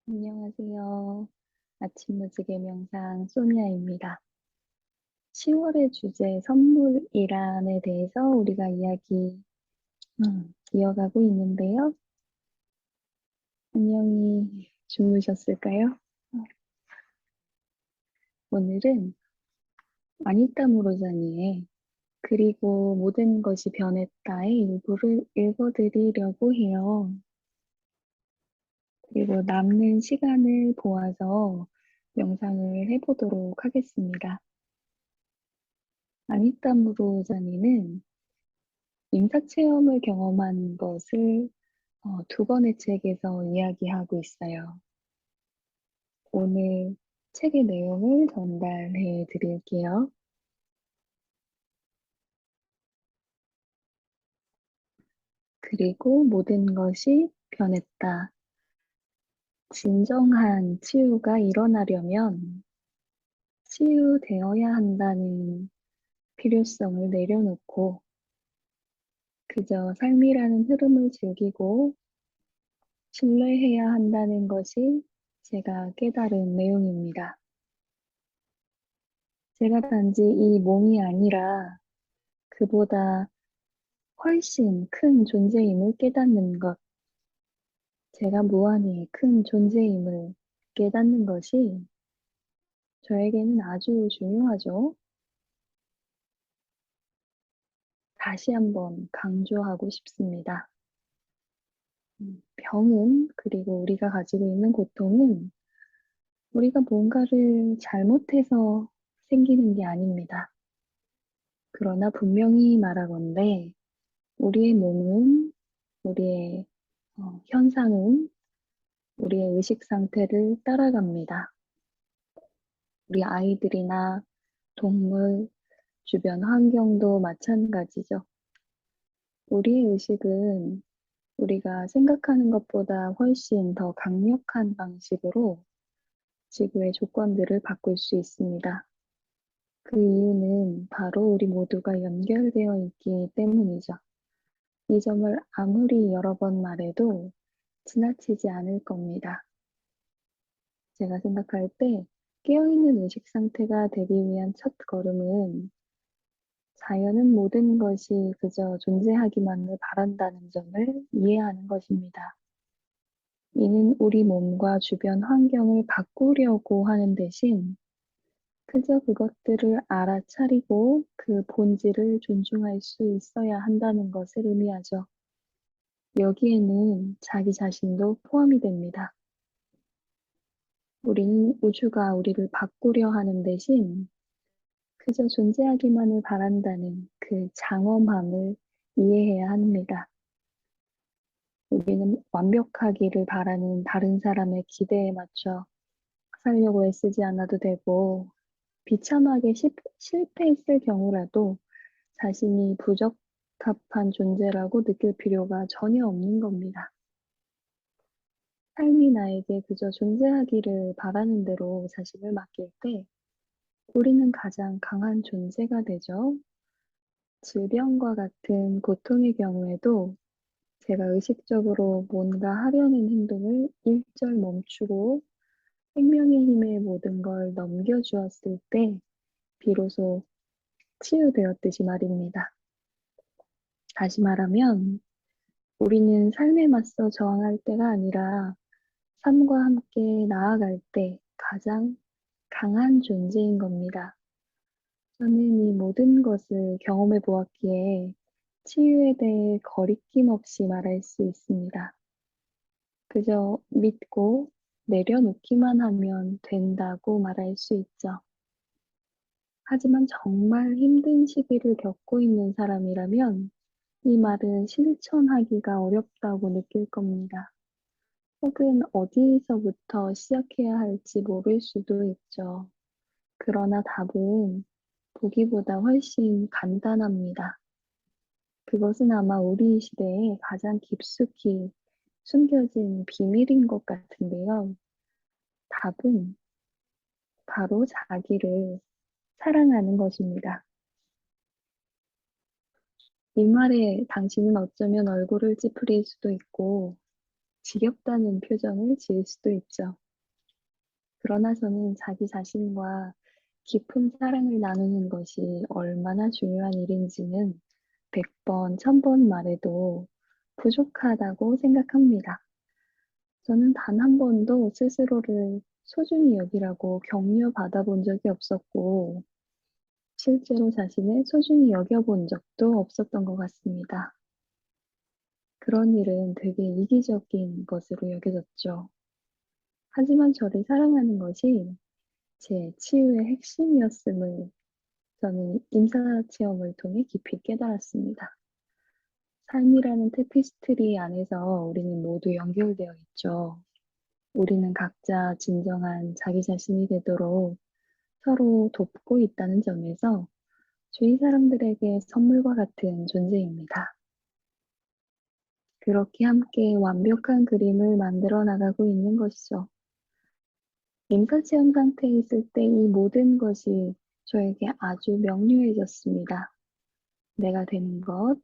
안녕하세요. 아침 무지개 명상 소니아입니다. 10월의 주제 선물이란에 대해서 우리가 이야기 이어가고 있는데요. 안녕히 주무셨을까요? 오늘은 아니타 무로자니의 그리고 모든 것이 변했다의 일부를 읽어드리려고 해요. 그리고 남는 시간을 보아서 명상을 해보도록 하겠습니다. 아니타 무로자니는 임사체험을 경험한 것을 두 권의 책에서 이야기하고 있어요. 오늘 책의 내용을 전달해 드릴게요. 그리고 모든 것이 변했다. 진정한 치유가 일어나려면 치유되어야 한다는 필요성을 내려놓고 그저 삶이라는 흐름을 즐기고 신뢰해야 한다는 것이 제가 깨달은 내용입니다. 제가 단지 이 몸이 아니라 그보다 훨씬 큰 존재임을 깨닫는 것, 제가 무한히 큰 존재임을 깨닫는 것이 저에게는 아주 중요하죠. 다시 한번 강조하고 싶습니다. 병은, 그리고 우리가 가지고 있는 고통은 우리가 뭔가를 잘못해서 생기는 게 아닙니다. 그러나 분명히 말하건대 우리의 몸은, 우리의 현상은 우리의 의식 상태를 따라갑니다. 우리 아이들이나 동물, 주변 환경도 마찬가지죠. 우리의 의식은 우리가 생각하는 것보다 훨씬 더 강력한 방식으로 지구의 조건들을 바꿀 수 있습니다. 그 이유는 바로 우리 모두가 연결되어 있기 때문이죠. 이 점을 아무리 여러 번 말해도 지나치지 않을 겁니다. 제가 생각할 때 깨어있는 의식 상태가 되기 위한 첫 걸음은 자연은 모든 것이 그저 존재하기만을 바란다는 점을 이해하는 것입니다. 이는 우리 몸과 주변 환경을 바꾸려고 하는 대신 그저 그것들을 알아차리고 그 본질을 존중할 수 있어야 한다는 것을 의미하죠. 여기에는 자기 자신도 포함이 됩니다. 우리는 우주가 우리를 바꾸려 하는 대신 그저 존재하기만을 바란다는 그 장엄함을 이해해야 합니다. 우리는 완벽하기를 바라는 다른 사람의 기대에 맞춰 살려고 애쓰지 않아도 되고, 비참하게 실패했을 경우라도 자신이 부적합한 존재라고 느낄 필요가 전혀 없는 겁니다. 삶이 나에게 그저 존재하기를 바라는 대로 자신을 맡길 때 우리는 가장 강한 존재가 되죠. 질병과 같은 고통의 경우에도 제가 의식적으로 뭔가 하려는 행동을 일절 멈추고 생명의 힘에 모든 걸 넘겨주었을 때 비로소 치유되었듯이 말입니다. 다시 말하면 우리는 삶에 맞서 저항할 때가 아니라 삶과 함께 나아갈 때 가장 강한 존재인 겁니다. 저는 이 모든 것을 경험해 보았기에 치유에 대해 거리낌 없이 말할 수 있습니다. 그저 믿고 내려놓기만 하면 된다고 말할 수 있죠. 하지만 정말 힘든 시기를 겪고 있는 사람이라면 이 말은 실천하기가 어렵다고 느낄 겁니다. 혹은 어디서부터 시작해야 할지 모를 수도 있죠. 그러나 답은 보기보다 훨씬 간단합니다. 그것은 아마 우리 시대에 가장 깊숙이 숨겨진 비밀인 것 같은데요. 답은 바로 자기를 사랑하는 것입니다. 이 말에 당신은 어쩌면 얼굴을 찌푸릴 수도 있고 지겹다는 표정을 지을 수도 있죠. 그러나 저는 자기 자신과 깊은 사랑을 나누는 것이 얼마나 중요한 일인지는 100번, 1000번 말해도 부족하다고 생각합니다. 저는 단 한 번도 스스로를 소중히 여기라고 격려받아 본 적이 없었고, 실제로 자신을 소중히 여겨본 적도 없었던 것 같습니다. 그런 일은 되게 이기적인 것으로 여겨졌죠. 하지만 저를 사랑하는 것이 제 치유의 핵심이었음을 저는 임사 체험을 통해 깊이 깨달았습니다. 삶이라는 테피스트리 안에서 우리는 모두 연결되어 있죠. 우리는 각자 진정한 자기 자신이 되도록 서로 돕고 있다는 점에서 주위 사람들에게 선물과 같은 존재입니다. 그렇게 함께 완벽한 그림을 만들어 나가고 있는 것이죠. 임사체험 상태에 있을 때 이 모든 것이 저에게 아주 명료해졌습니다. 내가 되는 것,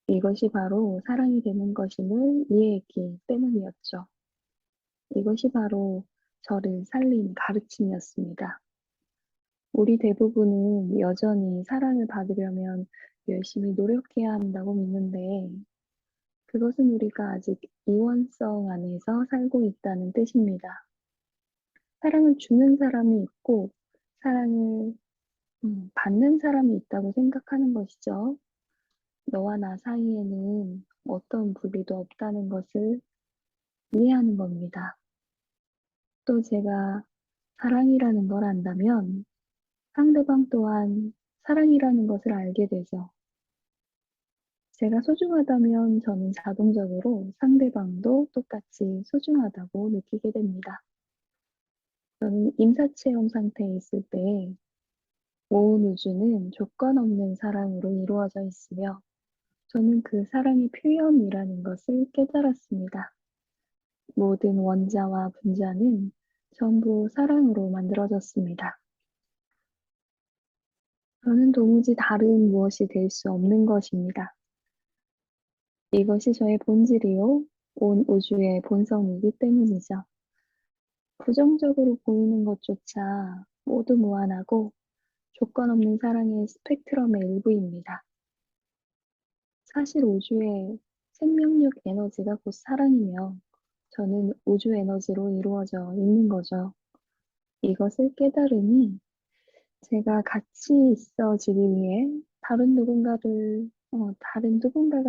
이것이 바로 사랑이 되는 것임을 이해했기 때문이었죠. 이것이 바로 저를 살린 가르침이었습니다. 우리 대부분은 여전히 사랑을 받으려면 열심히 노력해야 한다고 믿는데, 그것은 우리가 아직 이원성 안에서 살고 있다는 뜻입니다. 사랑을 주는 사람이 있고, 사랑을 받는 사람이 있다고 생각하는 것이죠. 너와 나 사이에는 어떤 분리도 없다는 것을 이해하는 겁니다. 또 제가 사랑이라는 걸 안다면 상대방 또한 사랑이라는 것을 알게 되죠. 제가 소중하다면 저는 자동적으로 상대방도 똑같이 소중하다고 느끼게 됩니다. 저는 임사체험 상태에 있을 때 온 우주는 조건 없는 사랑으로 이루어져 있으며 저는 그 사랑의 표현이라는 것을 깨달았습니다. 모든 원자와 분자는 전부 사랑으로 만들어졌습니다. 저는 도무지 다른 무엇이 될 수 없는 것입니다. 이것이 저의 본질이요, 온 우주의 본성이기 때문이죠. 부정적으로 보이는 것조차 모두 무한하고 조건 없는 사랑의 스펙트럼의 일부입니다. 사실 우주의 생명력 에너지가 곧 사랑이며 저는 우주 에너지로 이루어져 있는 거죠. 이것을 깨달으니 제가 같이 있어지기 위해 다른 누군가가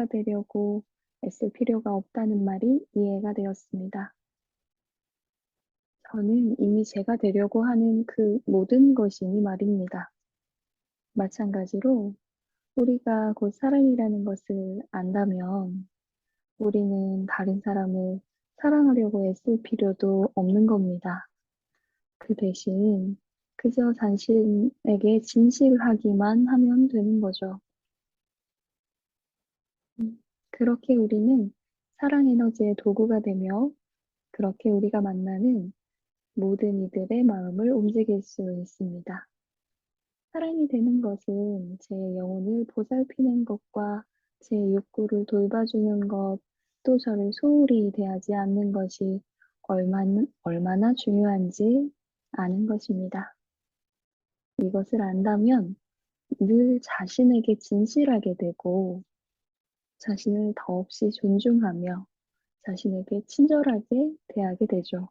되려고 애쓸 필요가 없다는 말이 이해가 되었습니다. 저는 이미 제가 되려고 하는 그 모든 것이니 말입니다. 마찬가지로 우리가 곧 사랑이라는 것을 안다면 우리는 다른 사람을 사랑하려고 애쓸 필요도 없는 겁니다. 그 대신 그저 자신에게 진실하기만 하면 되는 거죠. 그렇게 우리는 사랑 에너지의 도구가 되며 그렇게 우리가 만나는 모든 이들의 마음을 움직일 수 있습니다. 사랑이 되는 것은 제 영혼을 보살피는 것과 제 욕구를 돌봐주는 것, 또 저를 소홀히 대하지 않는 것이 얼마나 중요한지 아는 것입니다. 이것을 안다면 늘 자신에게 진실하게 되고 자신을 더없이 존중하며 자신에게 친절하게 대하게 되죠.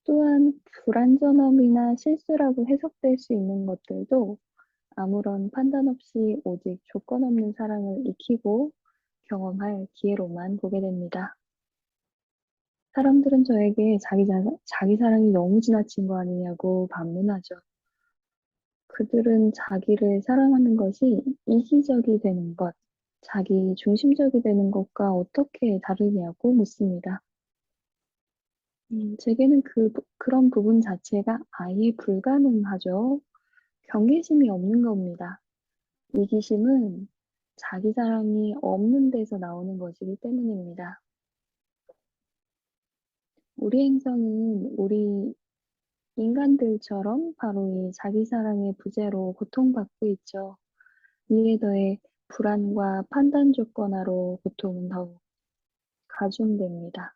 또한 불완전함이나 실수라고 해석될 수 있는 것들도 아무런 판단 없이 오직 조건 없는 사랑을 익히고 경험할 기회로만 보게 됩니다. 사람들은 저에게 자기 사랑이 너무 지나친 거 아니냐고 반문하죠. 그들은 자기를 사랑하는 것이 이기적이 되는 것, 자기 중심적이 되는 것과 어떻게 다르냐고 묻습니다. 제게는 그런 부분 자체가 아예 불가능하죠. 경계심이 없는 겁니다. 이기심은 자기 사랑이 없는 데서 나오는 것이기 때문입니다. 우리 행성은 우리 인간들처럼 바로 이 자기 사랑의 부재로 고통받고 있죠. 이에 더해 불안과 판단 조건화로 고통은 더욱 가중됩니다.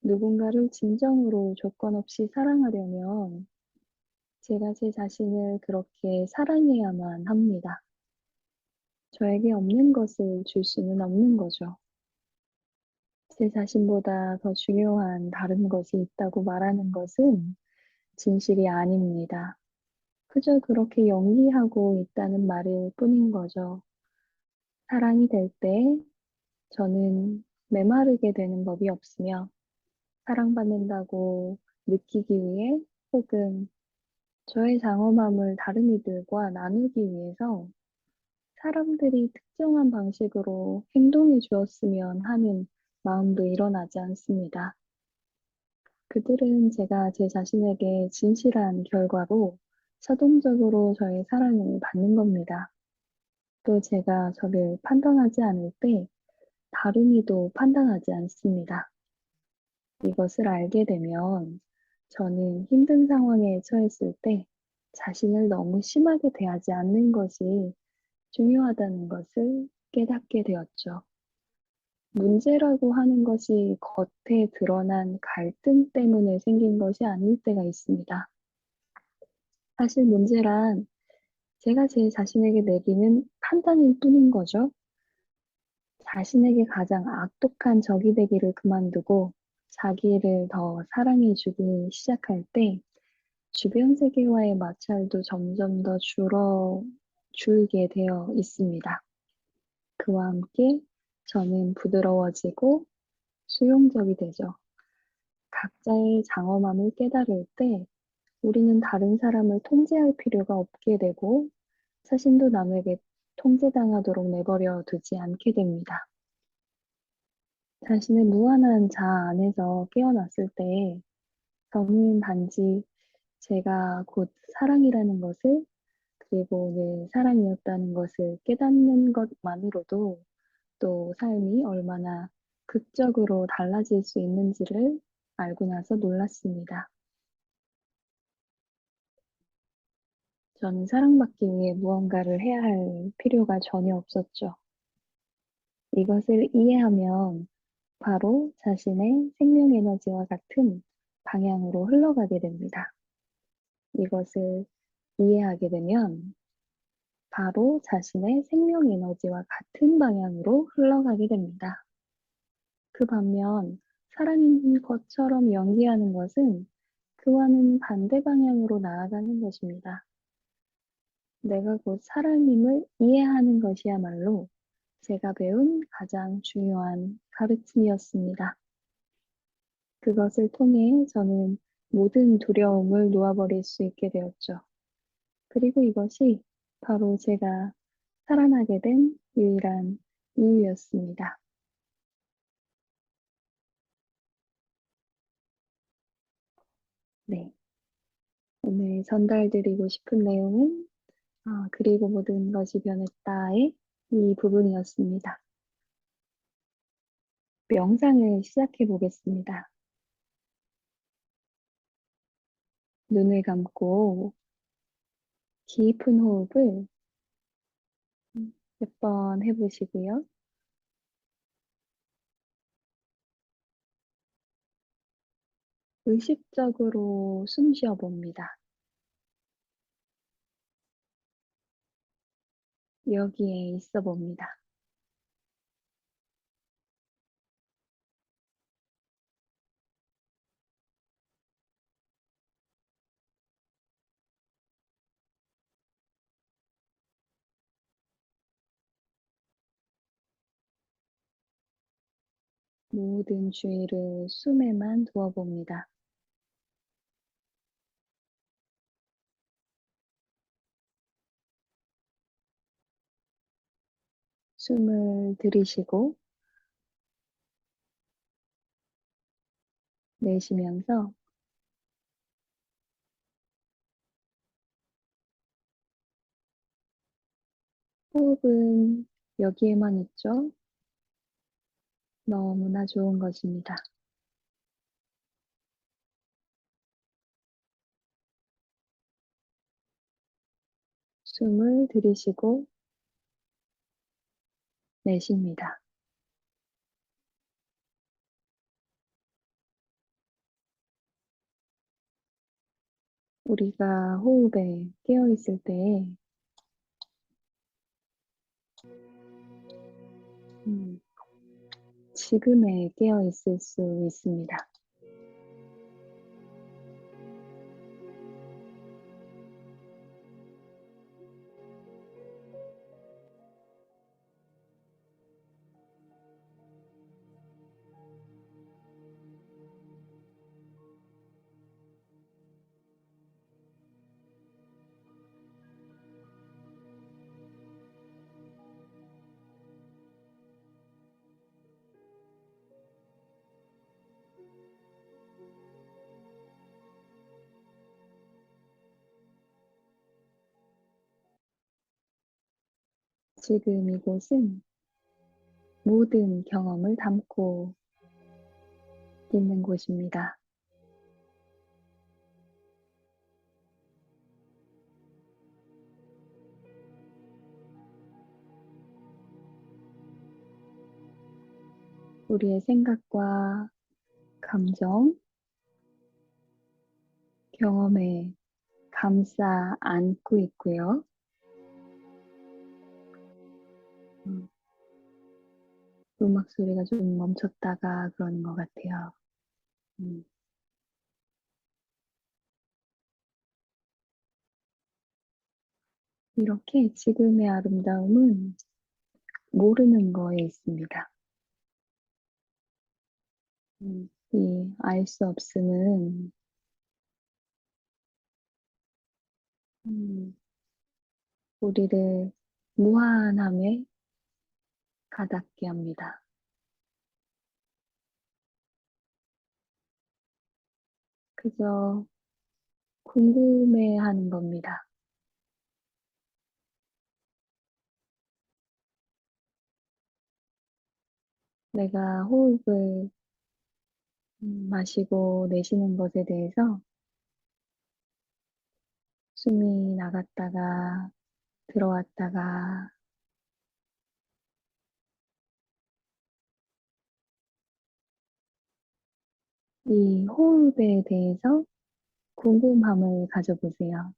누군가를 진정으로 조건 없이 사랑하려면 제가 제 자신을 그렇게 사랑해야만 합니다. 저에게 없는 것을 줄 수는 없는 거죠. 제 자신보다 더 중요한 다른 것이 있다고 말하는 것은 진실이 아닙니다. 그저 그렇게 연기하고 있다는 말일 뿐인 거죠. 사랑이 될 때 저는 메마르게 되는 법이 없으며 사랑받는다고 느끼기 위해 혹은 저의 장엄함을 다른 이들과 나누기 위해서 사람들이 특정한 방식으로 행동해 주었으면 하는 마음도 일어나지 않습니다. 그들은 제가 제 자신에게 진실한 결과로 자동적으로 저의 사랑을 받는 겁니다. 또 제가 저를 판단하지 않을 때 다른 이도 판단하지 않습니다. 이것을 알게 되면 저는 힘든 상황에 처했을 때 자신을 너무 심하게 대하지 않는 것이 중요하다는 것을 깨닫게 되었죠. 문제라고 하는 것이 겉에 드러난 갈등 때문에 생긴 것이 아닐 때가 있습니다. 사실 문제란 제가 제 자신에게 내리는 판단일 뿐인 거죠. 자신에게 가장 악독한 적이 되기를 그만두고 자기를 더 사랑해 주기 시작할 때 주변 세계와의 마찰도 점점 더 줄게 되어 있습니다. 그와 함께 저는 부드러워지고 수용적이 되죠. 각자의 장엄함을 깨달을 때 우리는 다른 사람을 통제할 필요가 없게 되고 자신도 남에게 통제당하도록 내버려 두지 않게 됩니다. 자신의 무한한 자아 안에서 깨어났을 때 저는 단지 제가 곧 사랑이라는 것을 그리고 늘 사랑이었다는 것을 깨닫는 것만으로도 또 삶이 얼마나 극적으로 달라질 수 있는지를 알고 나서 놀랐습니다. 저는 사랑받기 위해 무언가를 해야 할 필요가 전혀 없었죠. 이것을 이해하면 바로 자신의 생명 에너지와 같은 방향으로 흘러가게 됩니다. 이것을 이해하게 되면 바로 자신의 생명 에너지와 같은 방향으로 흘러가게 됩니다. 그 반면 사랑인 것처럼 연기하는 것은 그와는 반대 방향으로 나아가는 것입니다. 내가 곧 사랑임을 이해하는 것이야말로 제가 배운 가장 중요한 가르침이었습니다. 그것을 통해 저는 모든 두려움을 놓아버릴 수 있게 되었죠. 그리고 이것이 바로 제가 살아나게 된 유일한 이유였습니다. 네. 오늘 전달드리고 싶은 내용은 그리고 모든 것이 변했다의 이 부분이었습니다. 명상을 시작해 보겠습니다. 눈을 감고 깊은 호흡을 몇 번 해보시고요. 의식적으로 숨 쉬어 봅니다. 여기에 있어 봅니다. 모든 주의를 숨에만 두어 봅니다. 숨을 들이쉬고 내쉬면서 호흡은 여기에만 있죠. 너무나 좋은 것입니다. 숨을 들이쉬고 내쉽니다. 우리가 호흡에 깨어 있을 때, 음, 지금에 깨어 있을 수 있습니다. 지금 이곳은 모든 경험을 담고 있는 곳입니다. 우리의 생각과 감정, 경험에 감싸 안고 있고요. 음, 음악 소리가 좀 멈췄다가 그러는 것 같아요. 음, 이렇게 지금의 아름다움은 모르는 거에 있습니다. 이 알 수 없음은 음, 우리를 무한함에 가닿게 합니다. 그저 궁금해하는 겁니다. 내가 호흡을 마시고 내쉬는 것에 대해서 숨이 나갔다가 들어왔다가 이 호흡에 대해서 궁금함을 가져보세요.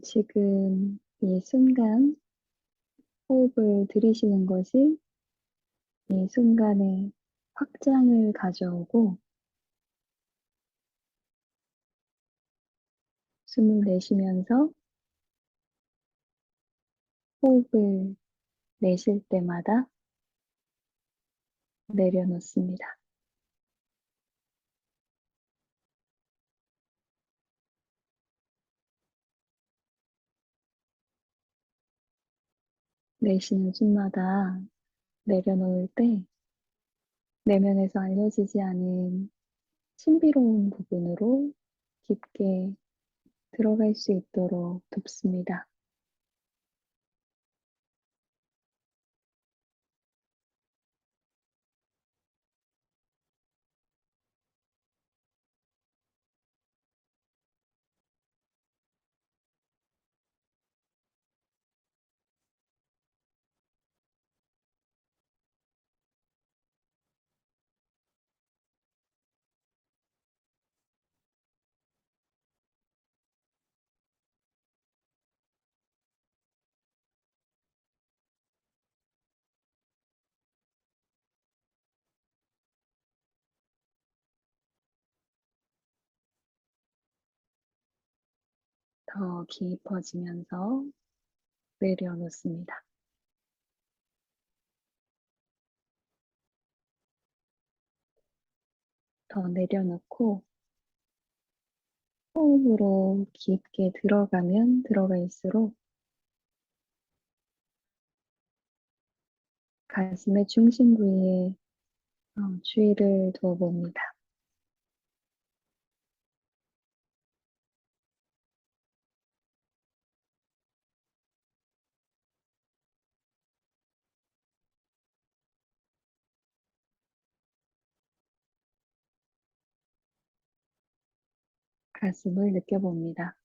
지금 이 순간 호흡을 들이쉬는 것이 이 순간에 확장을 가져오고 숨을 내쉬면서 호흡을 내쉴 때마다 내려놓습니다. 내쉬는 숨마다 내려놓을 때 내면에서 알려지지 않은 신비로운 부분으로 깊게 들어갈 수 있도록 돕습니다. 더 깊어지면서 내려놓습니다. 더 내려놓고 호흡으로 깊게 들어가면 들어갈수록 가슴의 중심 부위에 주의를 두어봅니다. 가슴을 느껴봅니다.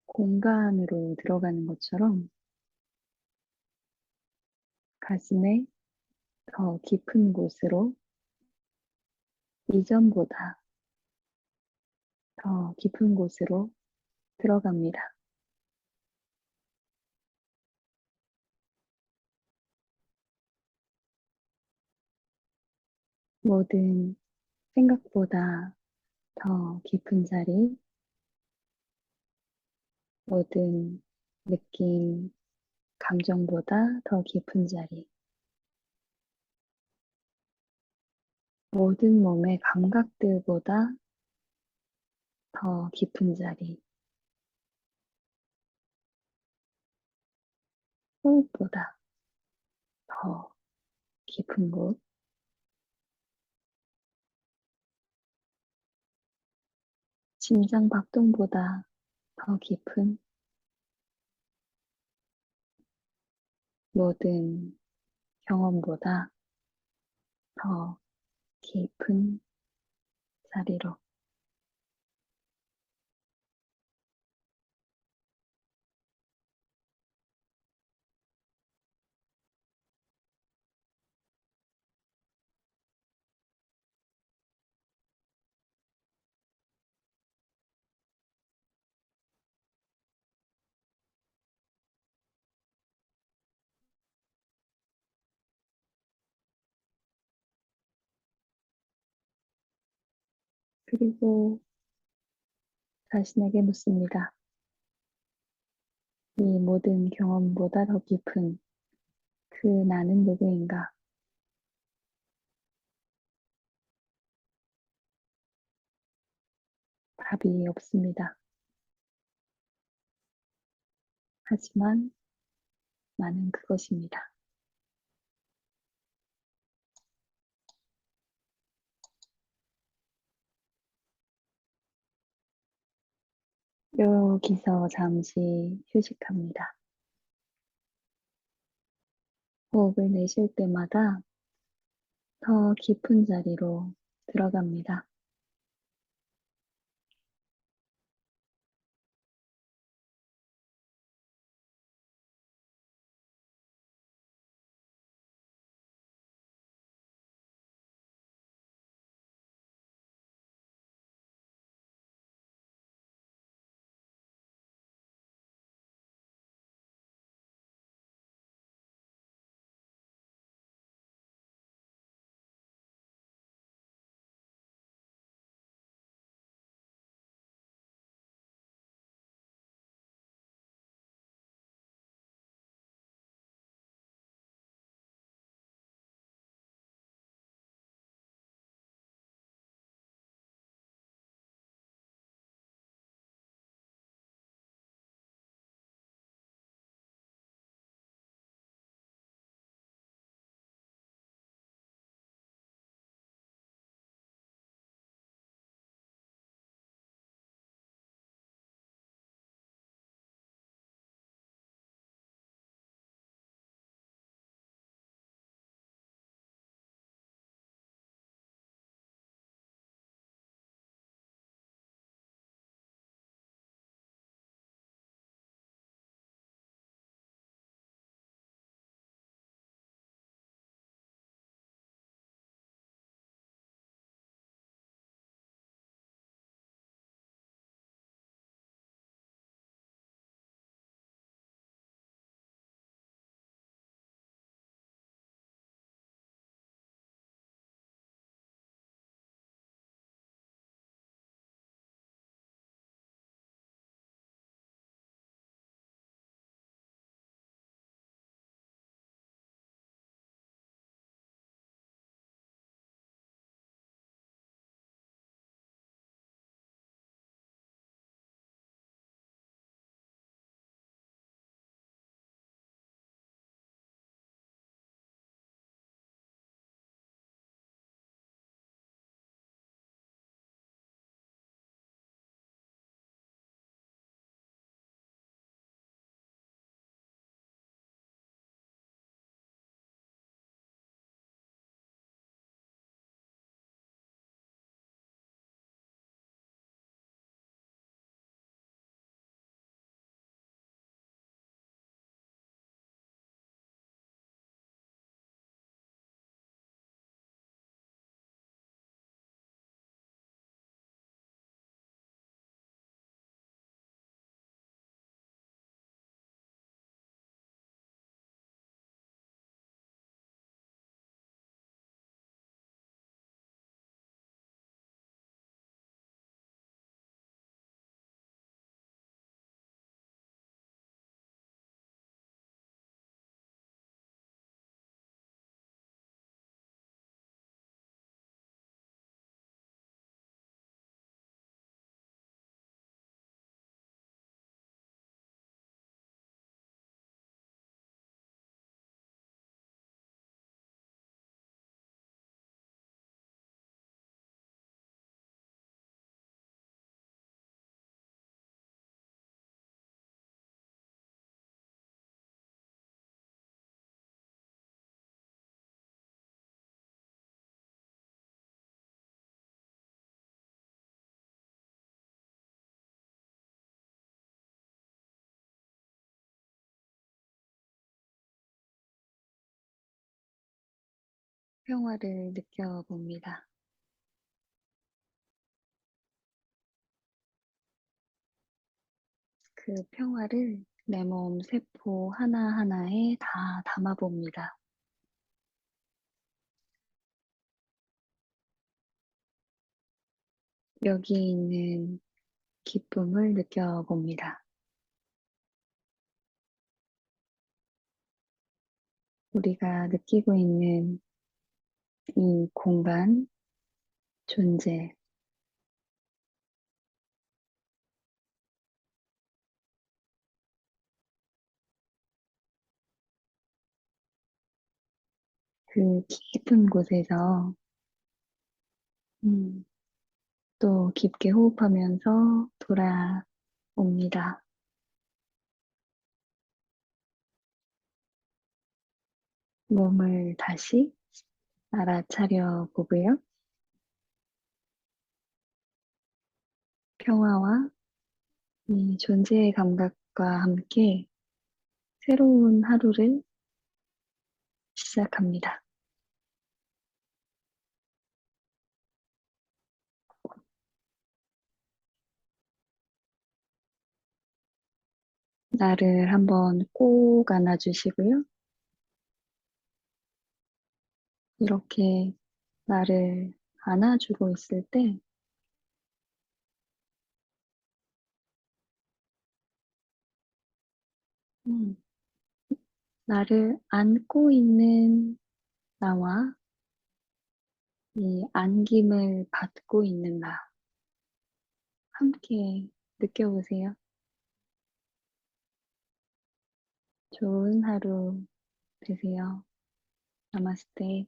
공간으로 들어가는 것처럼 가슴의 더 깊은 곳으로 이전보다 더 깊은 곳으로 들어갑니다. 모든 생각보다 더 깊은 자리, 모든 느낌, 감정보다 더 깊은 자리, 모든 몸의 감각들보다 더 깊은 자리, 호흡보다 더 깊은 곳, 심장 박동보다 더 깊은 모든 경험보다 더 깊은 자리로. 그리고 자신에게 묻습니다. 이 모든 경험보다 더 깊은 그 나는 누구인가? 답이 없습니다. 하지만 나는 그것입니다. 여기서 잠시 휴식합니다. 호흡을 내쉴 때마다 더 깊은 자리로 들어갑니다. 평화를 느껴봅니다. 그 평화를 내 몸 세포 하나하나에 다 담아봅니다. 여기에 있는 기쁨을 느껴봅니다. 우리가 느끼고 있는 이 공간, 존재, 그 깊은 곳에서 음, 또 깊게 호흡하면서 돌아옵니다. 몸을 다시 알아차려 보고요. 평화와 이 존재의 감각과 함께 새로운 하루를 시작합니다. 나를 한번 꼭 안아주시고요. 이렇게 나를 안아주고 있을 때, 음, 나를 안고 있는 나와 이 안김을 받고 있는 나, 함께 느껴보세요. 좋은 하루 되세요. 나마스테.